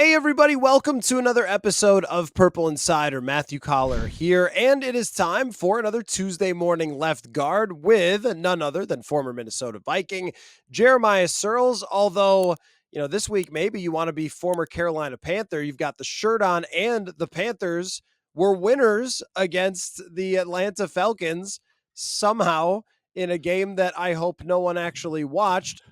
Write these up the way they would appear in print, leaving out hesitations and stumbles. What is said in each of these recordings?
Hey everybody, welcome to another episode of Purple Insider. Matthew Coller here, and it is time for another Tuesday morning left guard with none other than former Minnesota Viking Jeremiah Sirles. Although, this week maybe you want to be former Carolina Panther. You've got the shirt on, and the Panthers were winners against the Atlanta Falcons somehow in a game that I hope no one actually watched.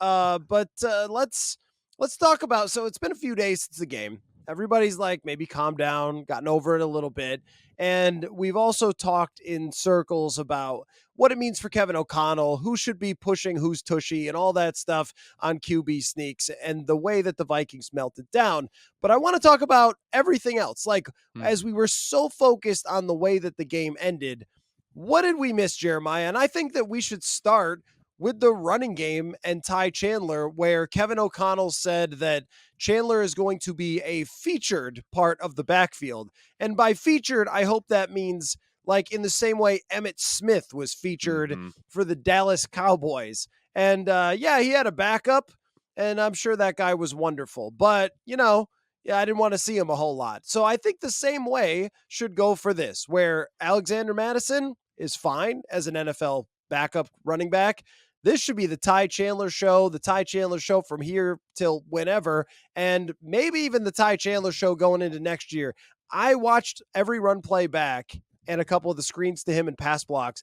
Let's talk about. So it's been a few days since the game. Everybody's like maybe calmed down, gotten over it a little bit. And we've also talked in circles about what it means for Kevin O'Connell, who should be pushing who's tushy, and all that stuff on QB sneaks and the way that the Vikings melted down. But I want to talk about everything else. Like, as we were so focused on the way that the game ended, what did we miss, Jeremiah? And I think that we should start with the running game and Ty Chandler, where Kevin O'Connell said that Chandler is going to be a featured part of the backfield. And by featured, I hope that means like in the same way Emmitt Smith was featured for the Dallas Cowboys. And yeah, he had a backup, and I'm sure that guy was wonderful. But, I didn't want to see him a whole lot. So I think the same way should go for this, where Alexander Mattison is fine as an NFL backup running back. This should be the Ty Chandler show from here till whenever, and maybe even the Ty Chandler show going into next year. I watched every run play back and a couple of the screens to him and pass blocks.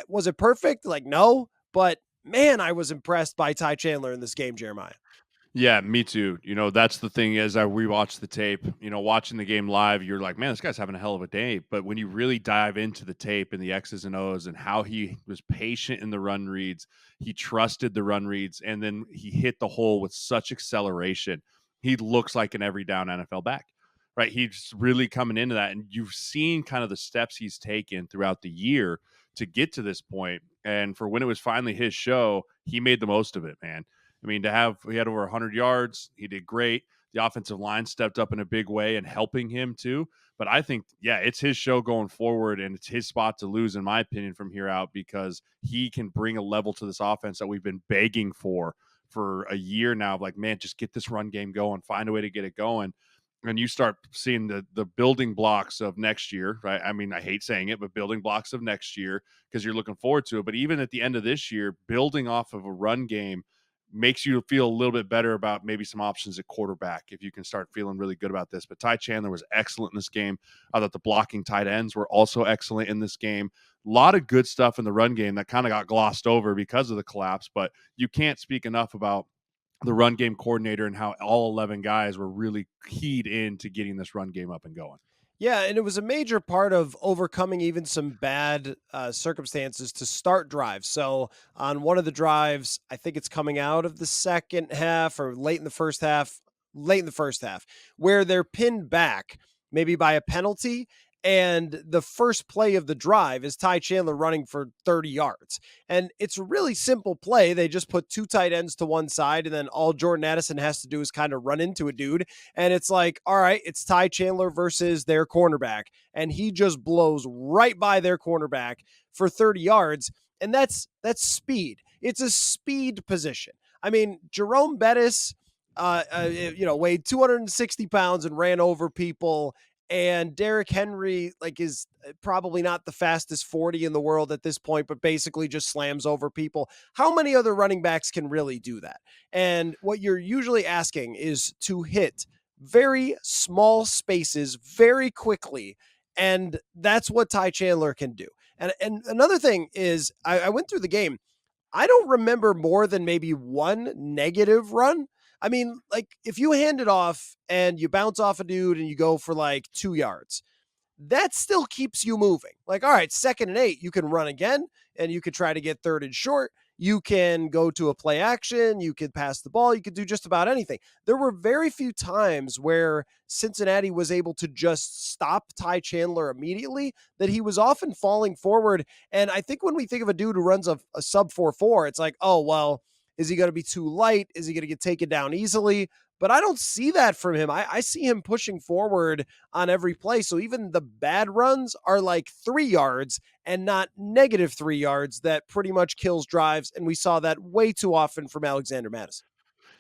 Was it perfect? Like, no, but man, I was impressed by Ty Chandler in this game, Jeremiah. Yeah, me too. That's the thing is I rewatched the tape, watching the game live, you're like, man, this guy's having a hell of a day. But when you really dive into the tape and the X's and O's and how he was patient in the run reads, he trusted the run reads, and then he hit the hole with such acceleration. He looks like an every down NFL back, right? He's really coming into that. And you've seen kind of the steps he's taken throughout the year to get to this point. And for when it was finally his show, he made the most of it, man. I mean, he had over 100 yards. He did great. The offensive line stepped up in a big way and helping him too. But I think, yeah, it's his show going forward, and it's his spot to lose, in my opinion, from here out, because he can bring a level to this offense that we've been begging for a year now. Like, man, just get this run game going, find a way to get it going. And you start seeing the building blocks of next year, right? I mean, I hate saying it, but building blocks of next year, because you're looking forward to it. But even at the end of this year, building off of a run game makes you feel a little bit better about maybe some options at quarterback if you can start feeling really good about this. But Ty Chandler was excellent in this game. I thought the blocking tight ends were also excellent in this game. A lot of good stuff in the run game that kind of got glossed over because of the collapse, but you can't speak enough about the run game coordinator and how all 11 guys were really keyed into getting this run game up and going. Yeah, and it was a major part of overcoming even some bad circumstances to start drives. So on one of the drives, I think it's coming out of the second half or late in the first half, where they're pinned back maybe by a penalty. And the first play of the drive is Ty Chandler running for 30 yards. And it's a really simple play. They just put two tight ends to one side, and then all Jordan Addison has to do is kind of run into a dude. And it's like, all right, it's Ty Chandler versus their cornerback. And he just blows right by their cornerback for 30 yards. And that's speed. It's a speed position. I mean, Jerome Bettis, weighed 260 pounds and ran over people. And Derrick Henry, is probably not the fastest 40 in the world at this point, but basically just slams over people. How many other running backs can really do that? And what you're usually asking is to hit very small spaces very quickly. And that's what Ty Chandler can do. And another thing is, I went through the game. I don't remember more than maybe one negative run. I mean, if you hand it off and you bounce off a dude and you go for 2 yards, that still keeps you moving. All right, 2nd and 8, you can run again and you could try to get 3rd and short. You can go to a play action. You could pass the ball. You could do just about anything. There were very few times where Cincinnati was able to just stop Ty Chandler immediately, that he was often falling forward. And I think when we think of a dude who runs a sub 4.4, it's like, oh, well, is he going to be too light? Is he going to get taken down easily? But I don't see that from him. I see him pushing forward on every play. So even the bad runs are 3 yards and not negative 3 yards that pretty much kills drives. And we saw that way too often from Alexander Mattison.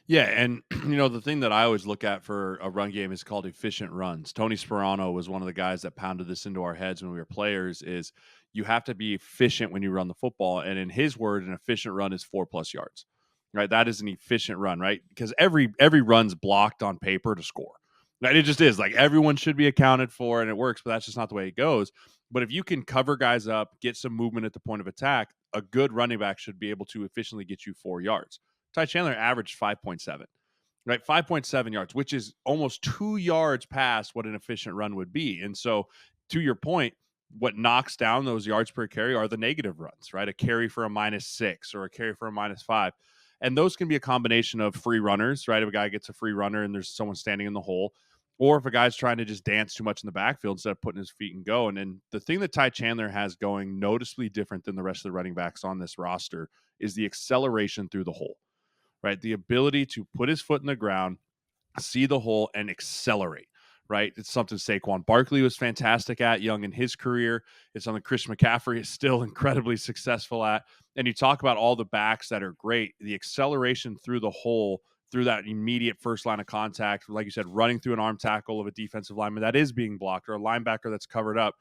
Yeah, and the thing that I always look at for a run game is called efficient runs. Tony Sperano was one of the guys that pounded this into our heads when we were players is you have to be efficient when you run the football. And in his word, an efficient run is 4+ yards. Right? That is an efficient run, right? Because every run's blocked on paper to score. Right? It just is. Like everyone should be accounted for and it works, but that's just not the way it goes. But if you can cover guys up, get some movement at the point of attack, a good running back should be able to efficiently get you 4 yards. Ty Chandler averaged 5.7, right? 5.7 yards, which is almost 2 yards past what an efficient run would be. And so, to your point, what knocks down those yards per carry are the negative runs, right? A carry for a -6 or a carry for a -5. And those can be a combination of free runners, right? If a guy gets a free runner and there's someone standing in the hole, or if a guy's trying to just dance too much in the backfield instead of putting his feet and go. And then the thing that Ty Chandler has going noticeably different than the rest of the running backs on this roster is the acceleration through the hole, right? The ability to put his foot in the ground, see the hole, and accelerate, right? It's something Saquon Barkley was fantastic at young in his career. It's something Chris McCaffrey is still incredibly successful at. And you talk about all the backs that are great, the acceleration through the hole, through that immediate first line of contact, like you said, running through an arm tackle of a defensive lineman that is being blocked or a linebacker that's covered up,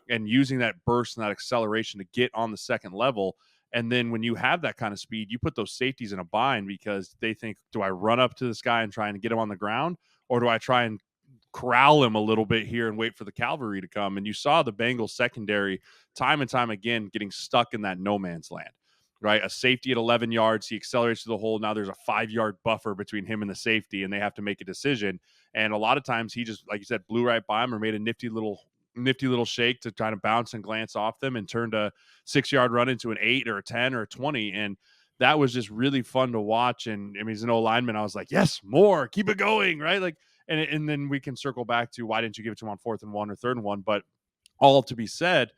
and using that burst and that acceleration to get on the second level. And then when you have that kind of speed, you put those safeties in a bind because they think, do I run up to this guy and try and get him on the ground? Or do I try and corral him a little bit here and wait for the cavalry to come? And you saw the Bengals secondary time and time again getting stuck in that no man's land, right? A safety at 11 yards, he accelerates to the hole. Now there's a 5 yard buffer between him and the safety, and they have to make a decision. And a lot of times he just, like you said, blew right by him or made a nifty little shake to try to bounce and glance off them and turned a 6 yard run into an 8 or a 10 or a 20. And that was just really fun to watch. And I mean, as an old lineman, I was like, yes, more, keep it going. Right. Like, and then we can circle back to why didn't you give it to him on 4th and 1 or 3rd and 1? But all to be said,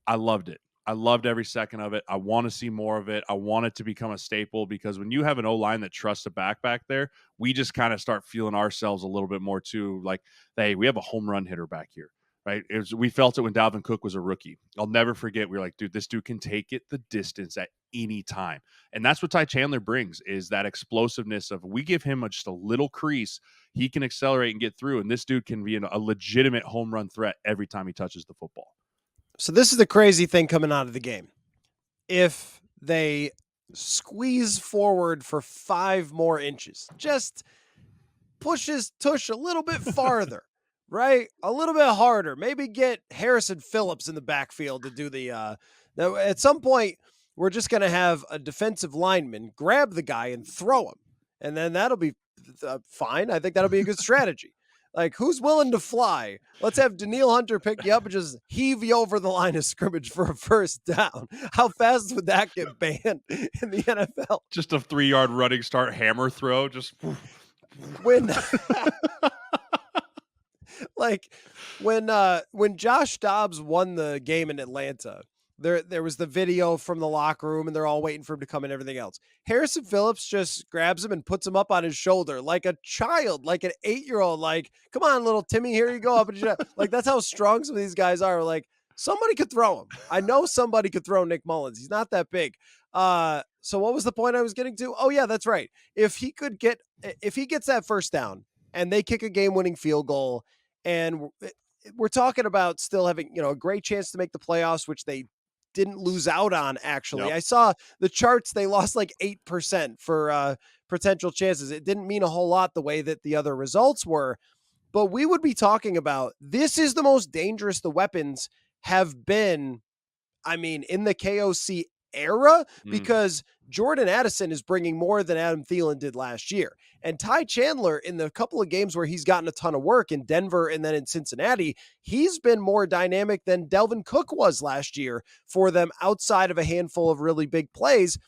I loved it. I loved every second of it. I want to see more of it. I want it to become a staple because when you have an O-line that trusts a back there, we just kind of start feeling ourselves a little bit more too. Like, hey, we have a home run hitter back here, right? We felt it when Dalvin Cook was a rookie. I'll never forget. We were like, dude, this dude can take it the distance at any time. And that's what Ty Chandler brings is that explosiveness of we give him just a little crease. He can accelerate and get through. And this dude can be a legitimate home run threat every time he touches the football. So this is the crazy thing coming out of the game. If they squeeze forward for 5 more inches, just pushes Tush a little bit farther, right? A little bit harder. Maybe get Harrison Phillips in the backfield to do at some point, we're just going to have a defensive lineman grab the guy and throw him. And then that'll be fine. I think that'll be a good strategy. Like, who's willing to fly? Let's have Danielle Hunter pick you up and just heave you over the line of scrimmage for a first down. How fast would that get banned in the NFL? Just a 3 yard running start hammer throw. Just when like when Josh Dobbs won the game in Atlanta, there was the video from the locker room and they're all waiting for him to come and everything else. Harrison Phillips just grabs him and puts him up on his shoulder like a child, like an 8-year-old. Like, come on, little Timmy, here you go. Up and like, that's how strong some of these guys are. Like, somebody could throw him. I know somebody could throw Nick Mullins. He's not that big. So what was the point I was getting to? Oh yeah, that's right. If he gets that first down and they kick a game-winning field goal, and we're talking about still having, a great chance to make the playoffs, which they didn't lose out on, actually. Yep. I saw the charts. They lost like 8% for potential chances. It didn't mean a whole lot the way that the other results were, but we would be talking about, this is the most dangerous the weapons have been, I mean, in the KOC era, because Jordan Addison is bringing more than Adam Thielen did last year. And Ty Chandler, in the couple of games where he's gotten a ton of work in Denver and then in Cincinnati, he's been more dynamic than Delvin Cook was last year for them outside of a handful of really big plays.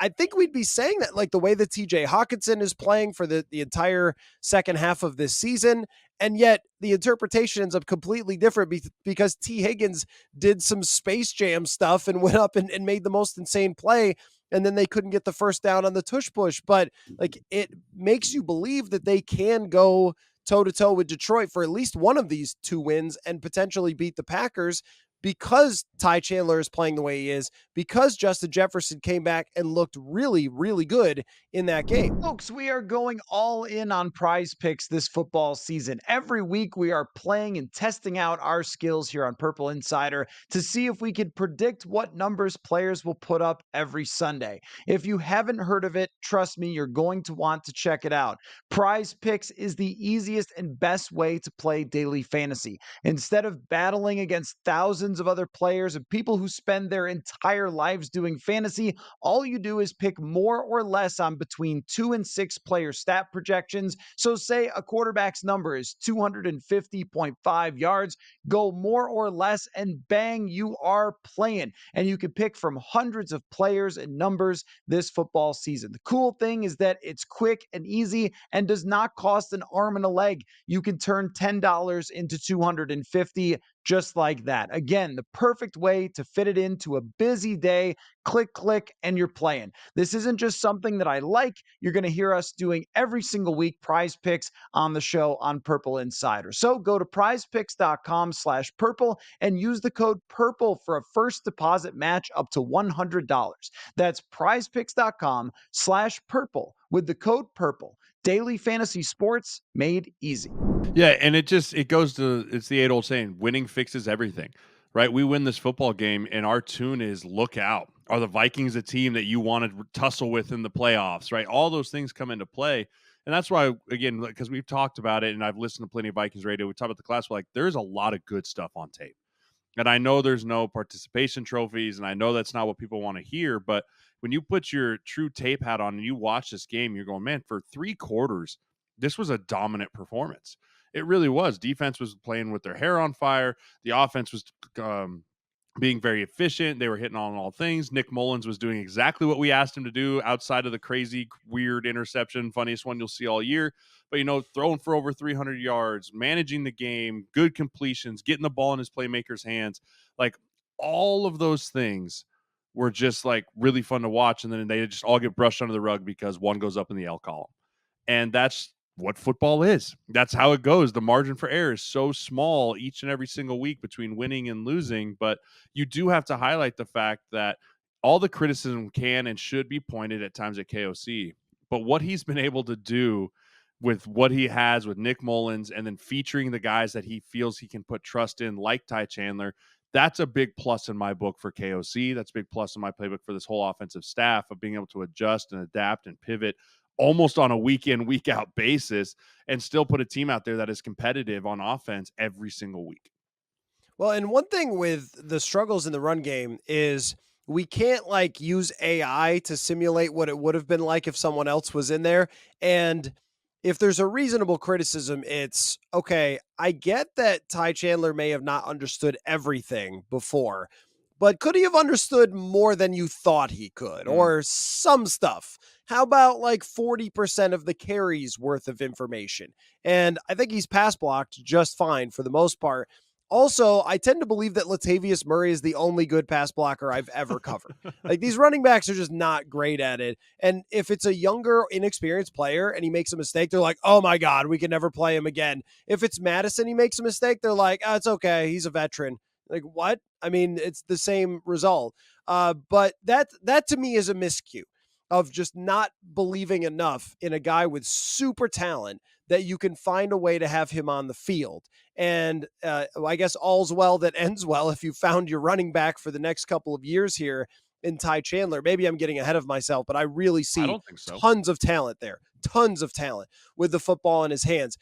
I think we'd be saying that, like, the way that TJ Hawkinson is playing for the entire second half of this season. And yet the interpretation ends up completely different because T. Higgins did some Space Jam stuff and went up and made the most insane play. And then they couldn't get the first down on the tush push. But like, it makes you believe that they can go toe to toe with Detroit for at least one of these 2 wins and potentially beat the Packers. because Ty Chandler is playing the way he is, because Justin Jefferson came back and looked really, really good in that game. Folks, we are going all in on prize picks this football season. Every week, we are playing and testing out our skills here on Purple Insider to see if we can predict what numbers players will put up every Sunday. If you haven't heard of it, trust me, you're going to want to check it out. Prize picks is the easiest and best way to play daily fantasy. Instead of battling against thousands of other players and people who spend their entire lives doing fantasy, all you do is pick more or less on between 2 and 6 player stat projections. So, say a quarterback's number is 250.5 yards, go more or less, and bang, you are playing. And you can pick from hundreds of players and numbers this football season. The cool thing is that it's quick and easy and does not cost an arm and a leg. You can turn $10 into 250 just like that. Again, the perfect way to fit it into a busy day. Click, click, and you're playing. This isn't just something that I like. You're going to hear us doing every single week prize picks on the show on Purple Insider. So go to prizepicks.com/purple and use the code PURPLE for a first deposit match up to $100. That's prizepicks.com/purple with the code PURPLE. Daily fantasy sports made easy. Yeah, and it goes to it's the age old saying, winning fixes everything. Right? We win this football game and our tune is look out. Are the Vikings a team that you want to tussle with in the playoffs, right? All those things come into play. And that's why, again, because we've talked about it and I've listened to plenty of Vikings radio, we talked about the class, we're like, there's a lot of good stuff on tape. And I know there's no participation trophies, and I know that's not what people want to hear. But when you put your true tape hat on and you watch this game, you're going, man, for 3 quarters, this was a dominant performance. It really was. Defense was playing with their hair on fire. The offense was being very efficient. They were hitting on all things. Nick Mullins was doing exactly what we asked him to do outside of the crazy, weird interception, funniest one you'll see all year. But, throwing for over 300 yards, managing the game, good completions, getting the ball in his playmakers' hands. Like, all of those things were just, like, really fun to watch. And then they just all get brushed under the rug because one goes up in the L column. And that's what football is. That's how it goes. The margin for error is so small each and every single week between winning and losing. But you do have to highlight the fact that all the criticism can and should be pointed at times at KOC. But what he's been able to do with what he has with Nick Mullins and then featuring the guys that he feels he can put trust in, like Ty Chandler, that's a big plus in my book for KOC. That's a big plus in my playbook for this whole offensive staff of being able to adjust and adapt and pivot almost on a week in, week out basis and still put a team out there that is competitive on offense every single week. Well, and one thing with the struggles in the run game is we can't like use AI to simulate what it would have been like if someone else was in there. And if there's a reasonable criticism, it's okay. I get that Ty Chandler may have not understood everything before, but could he have understood more than you thought he could, or some stuff? How about like 40% of the carries worth of information? And I think he's pass blocked just fine for the most part. Also, I tend to believe that Latavius Murray is the only good pass blocker I've ever covered. Like these running backs are just not great at it. And if it's a younger, inexperienced player and he makes a mistake, they're like, oh my God, we can never play him again. If it's Madison, he makes a mistake, they're like, oh, it's okay. He's a veteran. Like what? I mean, it's the same result. But that to me is a miscue of just not believing enough in a guy with super talent that you can find a way to have him on the field. And I guess all's well that ends well if you found your running back for the next couple of years here in Ty Chandler. Maybe I'm getting ahead of myself, but I really I see don't think so. tons of talent there, tons of talent with the football in his hands.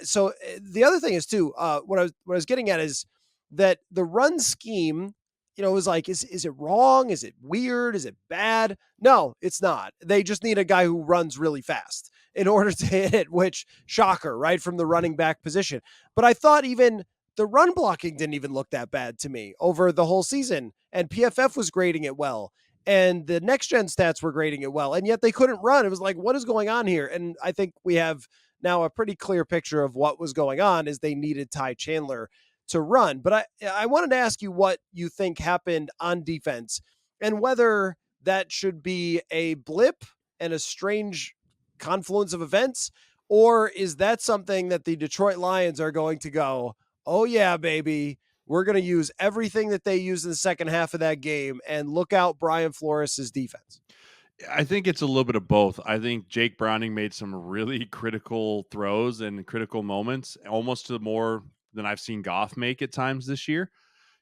So the other thing is too, what I was getting at is that the run scheme, was like, is it wrong? Is it weird? Is it bad? No, it's not. They just need a guy who runs really fast in order to hit it, which shocker, right? From the running back position. But I thought even the run blocking didn't even look that bad to me over the whole season. And PFF was grading it well. And the next gen stats were grading it well. And yet they couldn't run. It was like, what is going on here? And I think we have now a pretty clear picture of what was going on is they needed Ty Chandler to run. But I wanted to ask you what you think happened on defense and whether that should be a blip and a strange confluence of events, or is that something that the Detroit Lions are going to go, oh yeah, baby, we're going to use everything that they used in the second half of that game and look out Brian Flores' defense? I think it's a little bit of both. I think Jake Browning made some really critical throws and critical moments, almost to more than I've seen Goff make at times this year.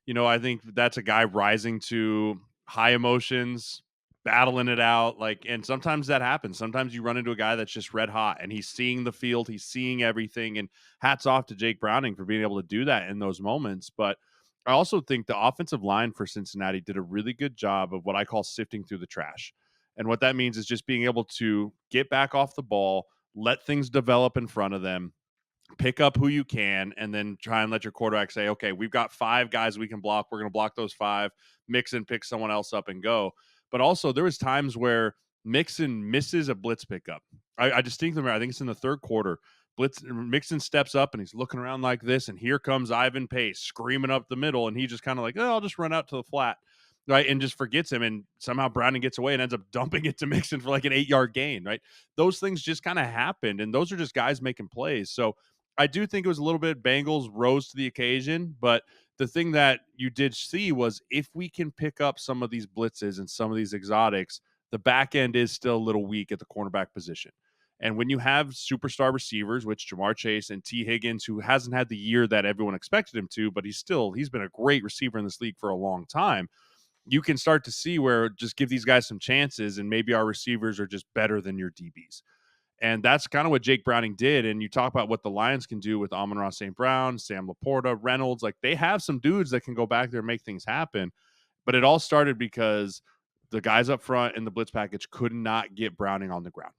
I think that's a guy rising to high emotions, battling it out. And sometimes that happens. Sometimes you run into a guy that's just red hot and he's seeing the field, he's seeing everything. And hats off to Jake Browning for being able to do that in those moments. But I also think the offensive line for Cincinnati did a really good job of what I call sifting through the trash. And what that means is just being able to get back off the ball, let things develop in front of them, pick up who you can, and then try and let your quarterback say, okay, we've got 5 guys we can block. We're going to block those 5, Mixon pick someone else up and go. But also there was times where Mixon misses a blitz pickup. I distinctly remember, I think it's in the third quarter, Mixon steps up and he's looking around like this, and here comes Ivan Pace screaming up the middle, and he just kind of like, oh, I'll just run out to the flat. Right. And just forgets him. And somehow Browning gets away and ends up dumping it to Mixon for like an 8-yard gain. Right. Those things just kind of happened. And those are just guys making plays. So I do think it was a little bit Bengals rose to the occasion, but the thing that you did see was if we can pick up some of these blitzes and some of these exotics, the back end is still a little weak at the cornerback position. And when you have superstar receivers, which Jamar Chase and T. Higgins, who hasn't had the year that everyone expected him to, but he's been a great receiver in this league for a long time, you can start to see where just give these guys some chances and maybe our receivers are just better than your DBs. And that's kind of what Jake Browning did. And you talk about what the Lions can do with Amon-Ra St. Brown, Sam Laporta, Reynolds. Like, they have some dudes that can go back there and make things happen. But it all started because the guys up front in the blitz package could not get Browning on the ground.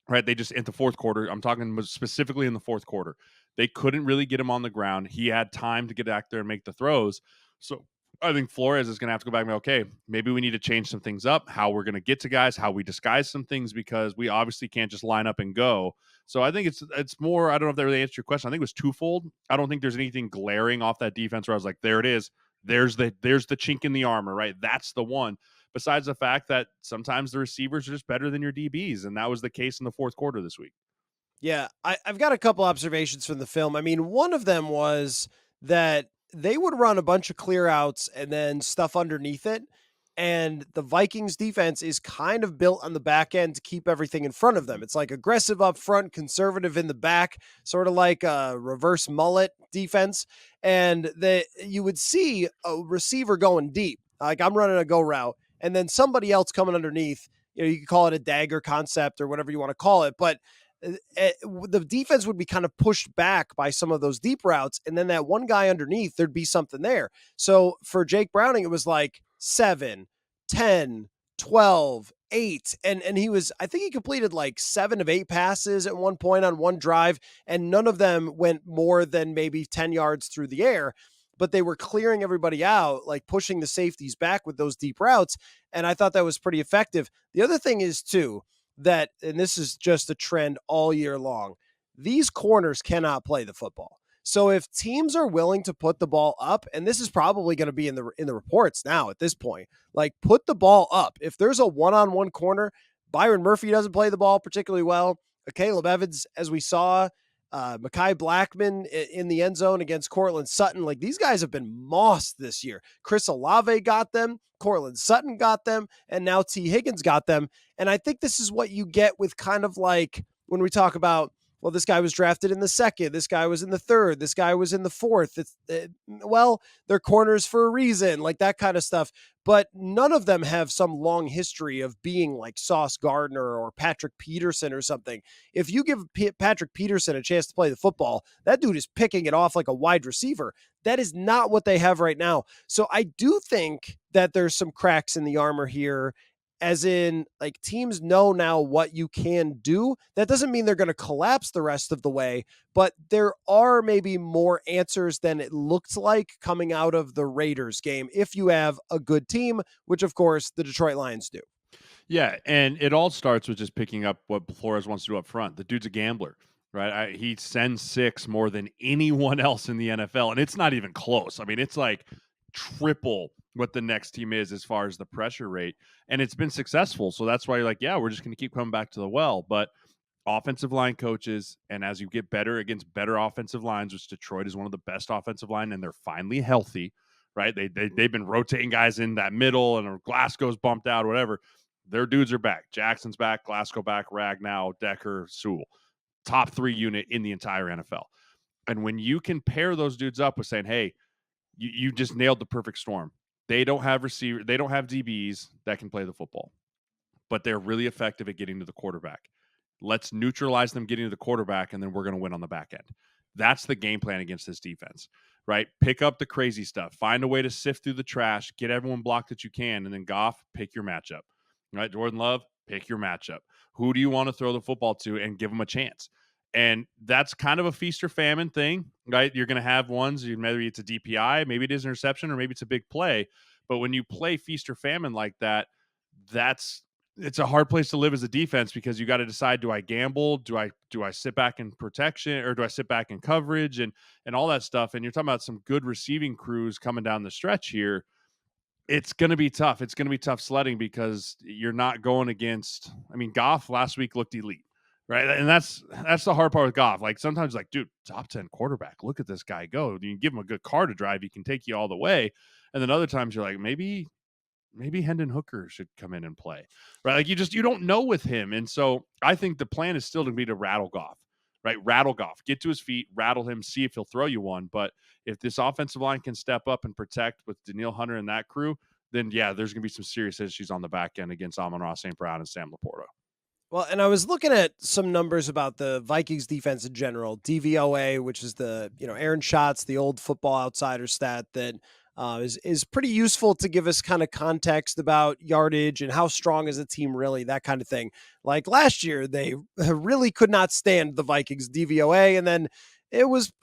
Right? They just, in the fourth quarter, I'm talking specifically in the fourth quarter, they couldn't really get him on the ground. He had time to get back there and make the throws. So I think Flores is going to have to go back and be, okay, maybe we need to change some things up, how we're going to get to guys, how we disguise some things, because we obviously can't just line up and go. So I think it's more, I don't know if that really answered your question. I think it was twofold. I don't think there's anything glaring off that defense where I was like, there it is. There's the chink in the armor, right? That's the one. Besides the fact that sometimes the receivers are just better than your DBs. And that was the case in the fourth quarter this week. Yeah, I've got a couple observations from the film. I mean, one of them was that they would run a bunch of clear outs and then stuff underneath it. And the Vikings defense is kind of built on the back end to keep everything in front of them. It's like aggressive up front, conservative in the back, sort of like a reverse mullet defense. And you would see a receiver going deep. Like, I'm running a go route, and then somebody else coming underneath. You could call it a dagger concept or whatever you want to call it, but the defense would be kind of pushed back by some of those deep routes. And then that one guy underneath, there'd be something there. So for Jake Browning, it was like 7, 10, 12, 8. And I think he completed like 7 of 8 passes at one point on one drive. And none of them went more than maybe 10 yards through the air, but they were clearing everybody out, like pushing the safeties back with those deep routes. And I thought that was pretty effective. The other thing is too, that, and this is just a trend all year long, these corners cannot play the football. So if teams are willing to put the ball up, and this is probably going to be in the reports now at this point, like, put the ball up. If there's a one-on-one corner, Byron Murphy doesn't play the ball particularly well. Caleb Evans, as we saw, Mekhi Blackman in the end zone against Cortland Sutton. Like, these guys have been mossed this year. Chris Olave got them, Cortland Sutton got them, and now T. Higgins got them. And I think this is what you get with kind of like when we talk about, well, this guy was drafted in the second, this guy was in the third, this guy was in the fourth. Well, they're corners for a reason, like that kind of stuff. But none of them have some long history of being like Sauce Gardner or Patrick Peterson or something. If you give Patrick Peterson a chance to play the football, that dude is picking it off like a wide receiver. That is not what they have right now. So I do think that there's some cracks in the armor here, as in, like, teams know now what you can do. That doesn't mean they're going to collapse the rest of the way, but there are maybe more answers than it looked like coming out of the Raiders game if you have a good team, which of course the Detroit Lions do. Yeah, and it all starts with just picking up what Flores wants to do up front. The dude's a gambler, right? He sends 6 more than anyone else in the NFL, and it's not even close. I mean, it's like triple what the next team is as far as the pressure rate, and it's been successful. So that's why you're like, yeah, we're just going to keep coming back to the well. But offensive line coaches, and as you get better against better offensive lines, which Detroit is one of the best offensive line, and they're finally healthy, right? They've been rotating guys in that middle, and Glasgow's bumped out or whatever. Their dudes are back. Jackson's back, Glasgow back, Ragnow, Decker, Sewell. Top 3 unit in the entire NFL. And when you can pair those dudes up with saying, hey, you just nailed the perfect storm. They don't have DBs that can play the football, but they're really effective at getting to the quarterback. Let's neutralize them getting to the quarterback, and then we're going to win on the back end. That's the game plan against this defense, right? Pick up the crazy stuff. Find a way to sift through the trash. Get everyone blocked that you can, and then Goff, pick your matchup. Right? Jordan Love, pick your matchup. Who do you want to throw the football to and give them a chance? And that's kind of a feast or famine thing, right? You're going to have ones, maybe it's a DPI, maybe it is an interception, or maybe it's a big play. But when you play feast or famine like that, it's a hard place to live as a defense, because you got to decide, do I gamble? Do I sit back in protection, or do I sit back in coverage and all that stuff? And you're talking about some good receiving crews coming down the stretch here. It's going to be tough. It's going to be tough sledding, because you're not going against, Goff last week looked elite, right? And that's the hard part with Goff. Like, sometimes, like, dude, top 10 quarterback, look at this guy go. You give him a good car to drive, he can take you all the way. And then other times you're like, maybe Hendon Hooker should come in and play, right? Like, you don't know with him. And so I think the plan is still to be to rattle Goff, right? Rattle Goff, get to his feet, rattle him, see if he'll throw you one. But if this offensive line can step up and protect with Danielle Hunter and that crew, then yeah, there's going to be some serious issues on the back end against Amon-Ra St. Brown and Sam Laporta. Well, and I was looking at some numbers about the Vikings defense in general, DVOA, which is the, Aaron Schatz, the old Football Outsider stat that is pretty useful to give us kind of context about yardage and how strong is a team really, that kind of thing. Like last year, they really could not stand the Vikings DVOA, and then it was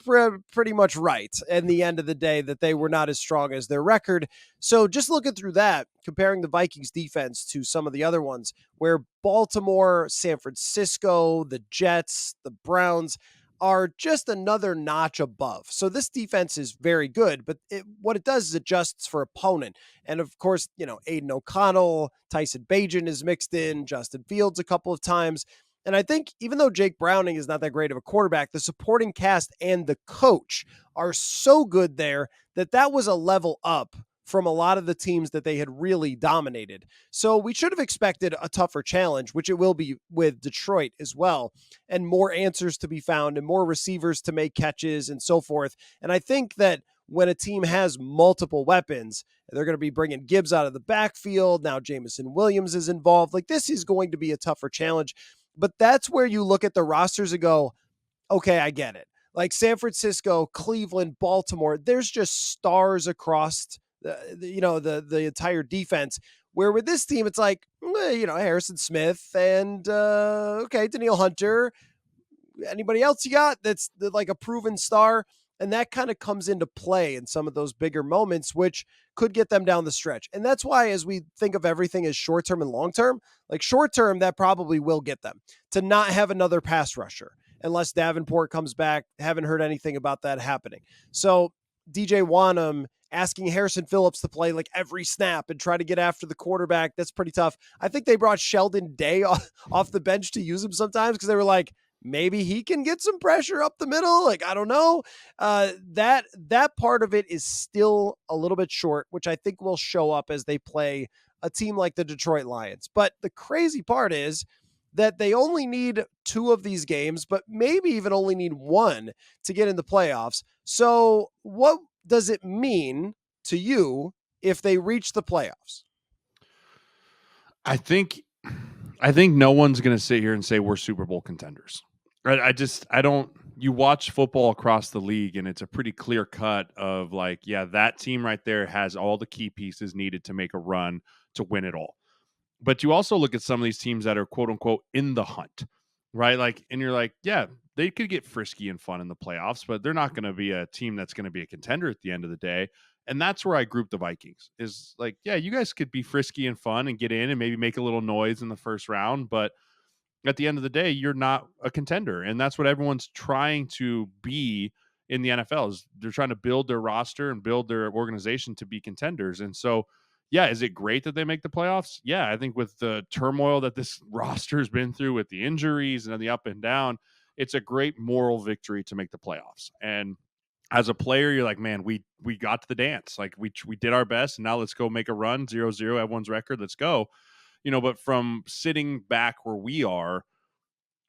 pretty much right in the end of the day that they were not as strong as their record. So just looking through that, comparing the Vikings defense to some of the other ones, where Baltimore, San Francisco, the Jets, the Browns are just another notch above. So this defense is very good, but what it does is adjusts for opponent. And of course, Aiden O'Connell, Tyson Bagent is mixed in, Justin Fields a couple of times. And I think even though Jake Browning is not that great of a quarterback, the supporting cast and the coach are so good there that was a level up from a lot of the teams that they had really dominated. So we should have expected a tougher challenge, which it will be with Detroit as well, and more answers to be found and more receivers to make catches and so forth. And I think that when a team has multiple weapons, they're going to be bringing Gibbs out of the backfield. Now Jameson Williams is involved. Like, this is going to be a tougher challenge. But that's where you look at the rosters and go, okay, I get it. Like San Francisco, Cleveland, Baltimore, there's just stars across the entire defense. Where with this team, it's like, Harrison Smith and Danielle Hunter. Anybody else you got that's like a proven star? And that kind of comes into play in some of those bigger moments, which could get them down the stretch. And that's why, as we think of everything as short-term and long-term, like short-term, that probably will get them to not have another pass rusher unless Davenport comes back. Haven't heard anything about that happening. So DJ Wanham asking Harrison Phillips to play like every snap and try to get after the quarterback, that's pretty tough. I think they brought Sheldon Day off the bench to use him sometimes because they were like, maybe he can get some pressure up the middle. Like, I don't know. That part of it is still a little bit short, which I think will show up as they play a team like the Detroit Lions. But the crazy part is that they only need 2 of these games, but maybe even only need 1 to get in the playoffs. So what does it mean to you if they reach the playoffs? I think no one's going to sit here and say we're Super Bowl contenders. Right? You watch football across the league and it's a pretty clear cut of like, yeah, that team right there has all the key pieces needed to make a run to win it all. But you also look at some of these teams that are quote unquote in the hunt, right? Like, and you're like, yeah, they could get frisky and fun in the playoffs, but they're not going to be a team that's going to be a contender at the end of the day. And that's where I group the Vikings is like, yeah, you guys could be frisky and fun and get in and maybe make a little noise in the first round, but at the end of the day, you're not a contender. And that's what everyone's trying to be in the NFL is they're trying to build their roster and build their organization to be contenders. And so Yeah, is it great that they make the playoffs? Yeah, I think with the turmoil that this roster's been through with the injuries and then the up and down, it's a great moral victory to make the playoffs. And as a player, you're like, man, we got to the dance. Like we did our best, and now let's go make a run, 0-0, everyone's record, let's go. But from sitting back where we are,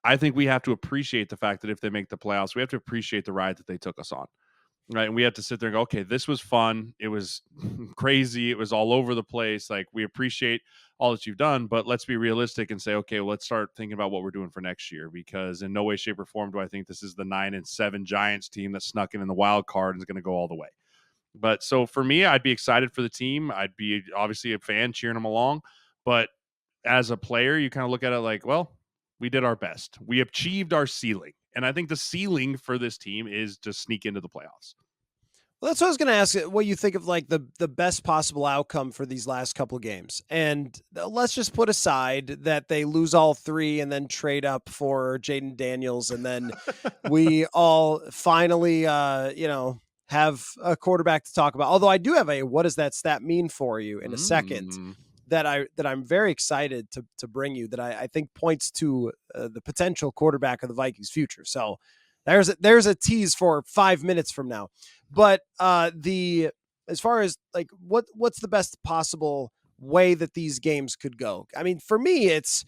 I think we have to appreciate the fact that if they make the playoffs, we have to appreciate the ride that they took us on. Right. And we have to sit there and go, okay, this was fun. It was crazy. It was all over the place. Like, we appreciate all that you've done, but let's be realistic and say, okay, well, let's start thinking about what we're doing for next year, because in no way, shape, or form do I think this is the 9-7 Giants team that snuck in the wild card and is going to go all the way. But so for me, I'd be excited for the team. I'd be obviously a fan cheering them along. But as a player, you kind of look at it like, well, we did our best. We achieved our ceiling. And I think the ceiling for this team is to sneak into the playoffs. Well, that's what I was going to ask. What you think of like the best possible outcome for these last couple games, and let's just put aside that they lose all three and then trade up for Jaden Daniels, and then we all finally, have a quarterback to talk about. Although I do have a what does that stat mean for you in a second that I'm very excited to bring you, that I think points to the potential quarterback of the Vikings future. So there's a tease for 5 minutes from now. But the as far as like what's the best possible way that these games could go? I mean, for me, it's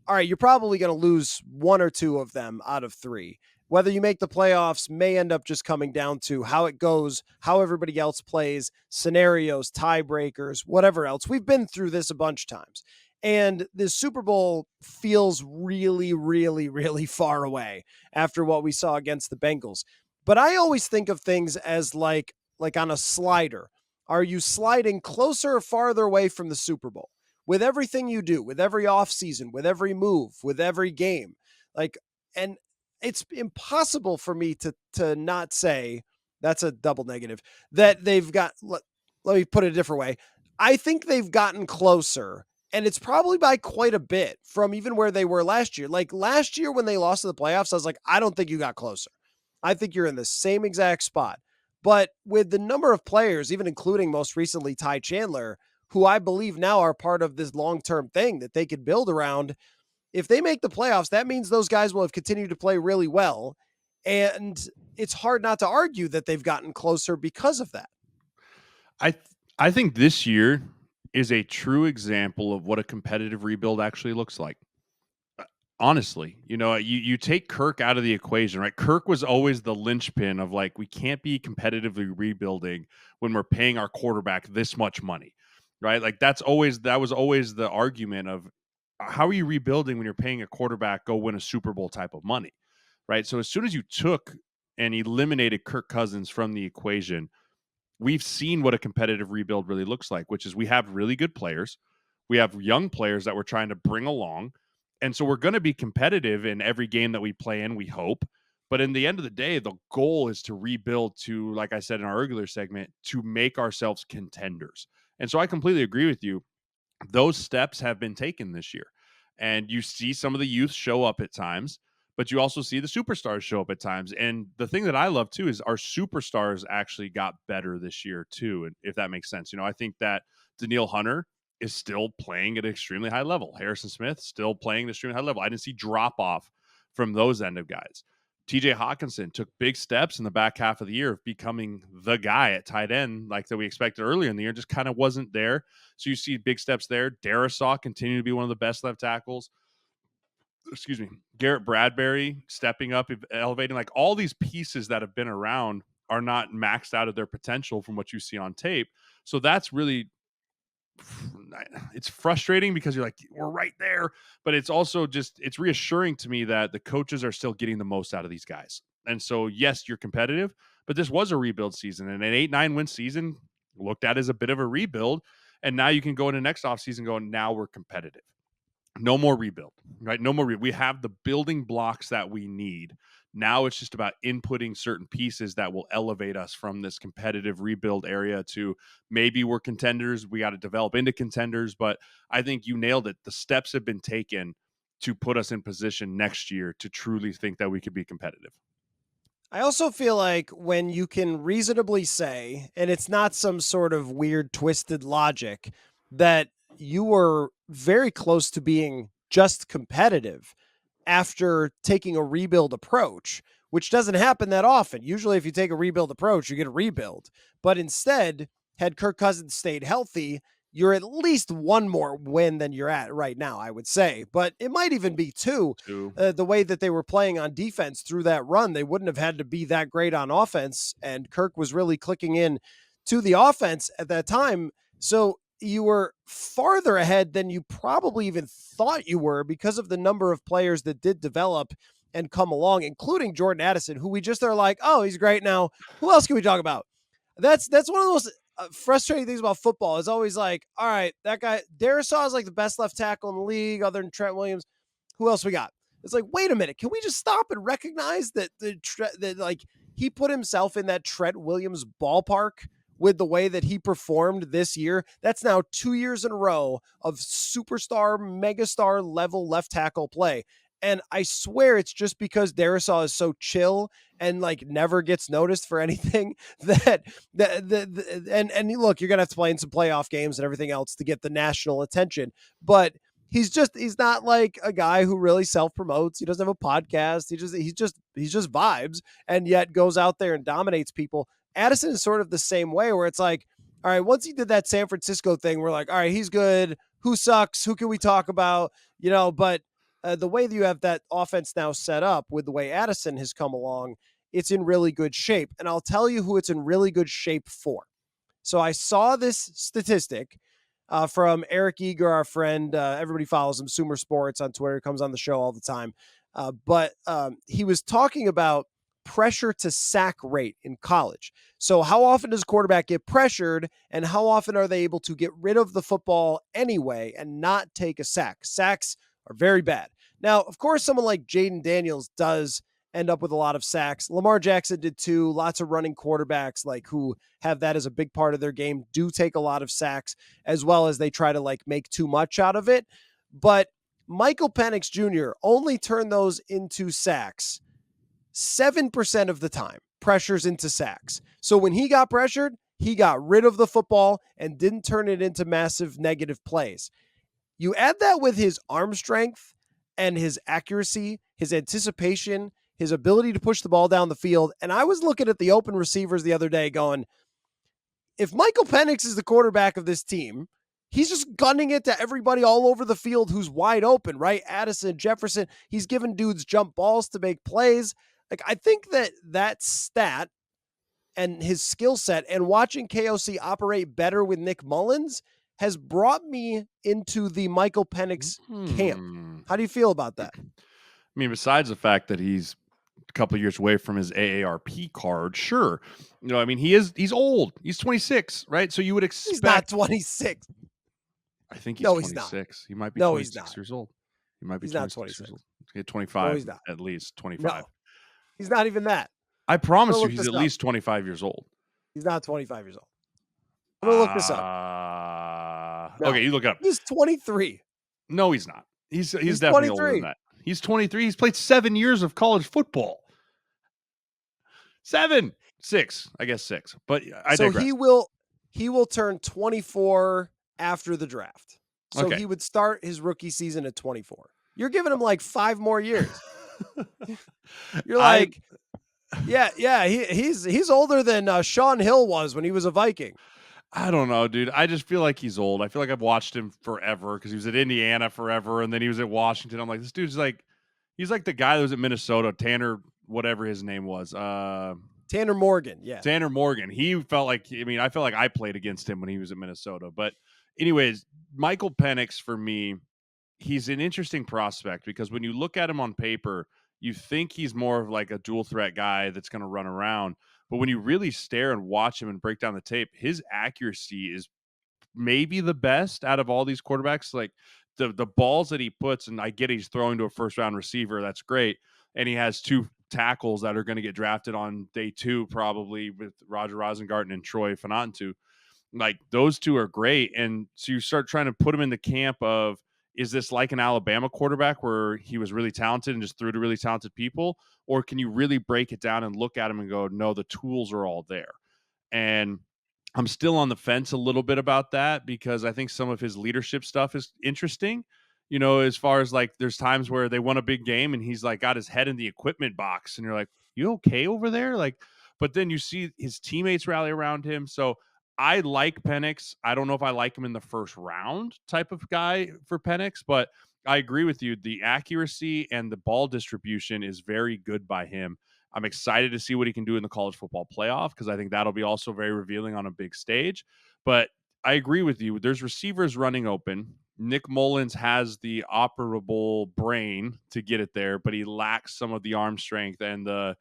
all right. You're probably going to lose one or two of them out of three. Whether you make the playoffs may end up just coming down to how it goes, how everybody else plays, scenarios, tiebreakers, whatever else. We've been through this a bunch of times. And the Super Bowl feels really, really, really far away after what we saw against the Bengals. But I always think of things as like on a slider. Are you sliding closer or farther away from the Super Bowl? With everything you do, with every offseason, with every move, with every game. Like, and it's impossible for me to not say that's a double negative that they've got. Let me put it a different way. I think they've gotten closer, and it's probably by quite a bit from even where they were last year. Like last year when they lost to the playoffs, I was like, I don't think you got closer. I think you're in the same exact spot. But with the number of players, even including most recently Ty Chandler, who I believe now are part of this long-term thing that they could build around, if they make the playoffs, that means those guys will have continued to play really well. And it's hard not to argue that they've gotten closer because of that. I I think this year is a true example of what a competitive rebuild actually looks like. Honestly, you take Kirk out of the equation, right? Kirk was always the linchpin of like, we can't be competitively rebuilding when we're paying our quarterback this much money, right? Like that was always the argument of how are you rebuilding when you're paying a quarterback go win a Super Bowl type of money, right? So as soon as you took and eliminated Kirk Cousins from the equation, we've seen what a competitive rebuild really looks like, which is we have really good players. We have young players that we're trying to bring along. And so we're going to be competitive in every game that we play in, we hope. But in the end of the day, the goal is to rebuild to, like I said in our regular segment, to make ourselves contenders. And so I completely agree with you. Those steps have been taken this year. And you see some of the youth show up at times, but you also see the superstars show up at times. And the thing that I love too is our superstars actually got better this year too. And if that makes sense, I think that Daniil Hunter is still playing at an extremely high level. Harrison Smith still playing at an extremely high level. I didn't see drop off from those end of guys. TJ Hawkinson took big steps in the back half of the year of becoming the guy at tight end, like that we expected earlier in the year, just kind of wasn't there. So you see big steps there. Darisaw continued to be one of the best left tackles. Excuse me. Garrett Bradbury stepping up, elevating, like all these pieces that have been around are not maxed out of their potential from what you see on tape. So that's really, it's frustrating because you're like, we're right there, but it's also just, it's reassuring to me that the coaches are still getting the most out of these guys. And so, yes, you're competitive, but this was a rebuild season, and an 8-9 win season looked at as a bit of a rebuild. And now you can go into next offseason going, now we're competitive. No more rebuild, right? No more. We have the building blocks that we need. Now it's just about inputting certain pieces that will elevate us from this competitive rebuild area to maybe we're contenders. We got to develop into contenders. But I think you nailed it. The steps have been taken to put us in position next year to truly think that we could be competitive. I also feel like when you can reasonably say, and it's not some sort of weird twisted logic, that you were very close to being just competitive after taking a rebuild approach, which doesn't happen that often. Usually, if you take a rebuild approach, you get a rebuild. But instead, had Kirk Cousins stayed healthy, you're at least one more win than you're at right now, I would say. But it might even be two. Two. The way that they were playing on defense through that run, they wouldn't have had to be that great on offense. And Kirk was really clicking in to the offense at that time. So you were farther ahead than you probably even thought you were because of the number of players that did develop and come along, including Jordan Addison, who we just are like, oh, he's great now. Who else can we talk about? That's one of the most frustrating things about football. Is always like, all right, that guy Darisaw is like the best left tackle in the league, other than Trent Williams. Who else we got? It's like, wait a minute, can we just stop and recognize that that like he put himself in that Trent Williams ballpark with the way that he performed this year? That's now 2 years in a row of superstar, megastar level left tackle play. And I swear it's just because Darisaw is so chill and like never gets noticed for anything that and look, you're gonna have to play in some playoff games and everything else to get the national attention. But he's not like a guy who really self promotes. He doesn't have a podcast. He's just vibes and yet goes out there and dominates people. Addison is sort of the same way where it's like, all right, once he did that San Francisco thing, we're like, all right, he's good. Who sucks? Who can we talk about? But the way that you have that offense now set up with the way Addison has come along, it's in really good shape. And I'll tell you who it's in really good shape for. So I saw this statistic from Eric Eager, our friend. Everybody follows him, Sumer Sports on Twitter, comes on the show all the time. But he was talking about pressure to sack rate in college. So how often does a quarterback get pressured and how often are they able to get rid of the football anyway and not take a sack? Sacks are very bad. Now, of course, someone like Jaden Daniels does end up with a lot of sacks. Lamar Jackson did too. Lots of running quarterbacks like who have that as a big part of their game do take a lot of sacks, as well as they try to like make too much out of it. But Michael Penix Jr. only turned those into sacks 7% of the time, pressures into sacks. So when he got pressured, he got rid of the football and didn't turn it into massive negative plays. You add that with his arm strength and his accuracy, his anticipation, his ability to push the ball down the field. And I was looking at the open receivers the other day going, if Michael Penix is the quarterback of this team, he's just gunning it to everybody all over the field who's wide open, right? Addison, Jefferson, he's giving dudes jump balls to make plays. Like, I think that stat and his skill set and watching KOC operate better with Nick Mullins has brought me into the Michael Penix camp. How do you feel about that? I mean, besides the fact that he's a couple of years away from his AARP card, sure. I mean, he's old. He's 26, right? So you would expect. He's not 26. I think he's 26. He's not. He might be No, 26 years old. He might be he's 26 not 26. years old. He's 25 no, he's not. at least, 25. No, he's not even that. I promise you he's at least 25 years old. He's not 25 years old. I'm going to look this up. No. Okay, you look it up. He's 23. No, he's not. He's definitely 23. Older than that. He's 23. He's played 7 years of college football. 6, I guess 6. But I digress. He will turn 24 after the draft. So okay. He would start his rookie season at 24. You're giving him like 5 more years. You're like, yeah. He's older than Sean Hill was when he was a Viking. I don't know, dude. I just feel like he's old. I feel like I've watched him forever because he was at Indiana forever, and then he was at Washington. I'm like, this dude's like, he's like the guy that was at Minnesota, Tanner, whatever his name was. Tanner Morgan, yeah. Tanner Morgan. He felt like, I felt like I played against him when he was at Minnesota. But anyways, Michael Penix, for me, he's an interesting prospect because when you look at him on paper, you think he's more of like a dual threat guy that's going to run around. But when you really stare and watch him and break down the tape, his accuracy is maybe the best out of all these quarterbacks. Like the balls that he puts, and I get he's throwing to a first-round receiver. That's great. And he has 2 tackles that are going to get drafted on day 2 probably with Roger Rosengarten and Troy Fonantu. Like those 2 are great. And so you start trying to put him in the camp of, is this like an Alabama quarterback where he was really talented and just threw to really talented people? Or can you really break it down and look at him and go, no, the tools are all there? And I'm still on the fence a little bit about that because I think some of his leadership stuff is interesting. As far as like there's times where they won a big game and he's like got his head in the equipment box and you're like, "You okay over there?" Like, but then you see his teammates rally around him. So I like Penix. I don't know if I like him in the first round type of guy for Penix, but I agree with you. The accuracy and the ball distribution is very good by him. I'm excited to see what he can do in the college football playoff because I think that'll be also very revealing on a big stage. But I agree with you. There's receivers running open. Nick Mullins has the operable brain to get it there, but he lacks some of the arm strength and the